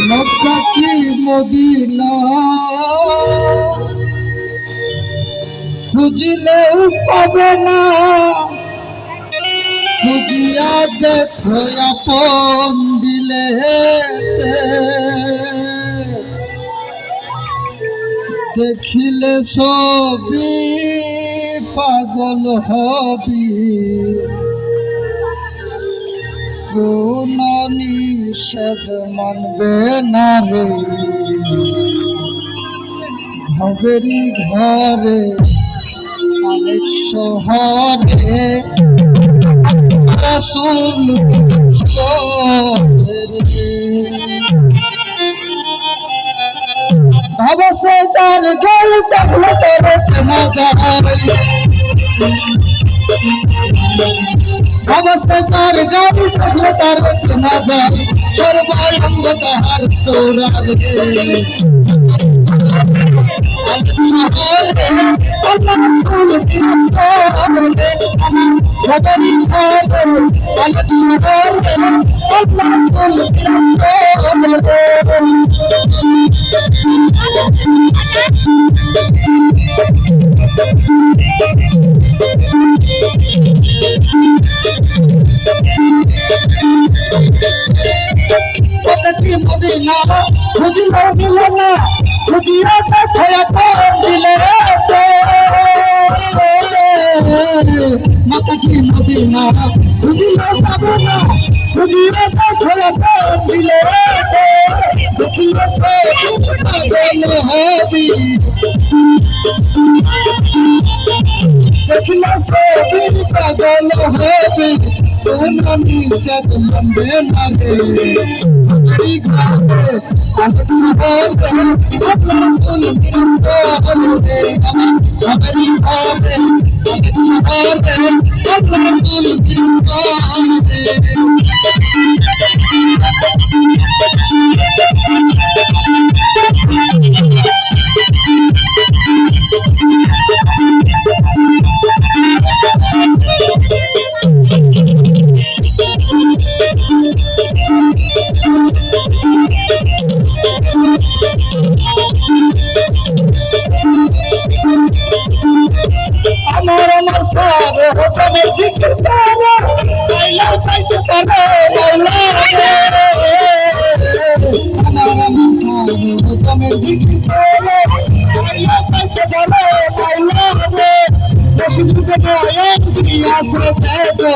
মক্কা কি মদিনা খুঁজলেও পাবে না, খুঁজিয়া দেখো আপন দিলে, দেখিলে ছবি পাগল হবি, কোন নিষেধ মানবে না রে। ভবেরি ঘরে আলেক শহরে রাসূল ভাবসে যার গল দেখলে তোর চেনা যায়, ভাবসে যার গল দেখলে তার চেনা যায়, সর্বাঙ্গ তাহার তোরা রে। মদিনা খুঁজিলে দিল না, খুঁজিয়া দেখয়া দিলে মক্কা কি মদিনা খুঁজিলে পাবে না, খুঁজিয়া দেখয়া দিলে, দেখিলে সে পাগল হবি, দেখিলে সে পাগল হবি, কোন নিষেধ মানবে না রে। আলেক শহরে রাসূল বিরাজমান, ভবেরি ঘরে আলেক শহরে রাসূল বিরাজমান। আমার আমার সারে তুমি জিকির করো, আল্লাহ পাইতে পারে আল্লাহ রে। আমার আমার সারে তুমি জিকির করো, আল্লাহ পাইতে পারে আল্লাহ রে। রশিদ রূপে আয়াত আছে দেখো,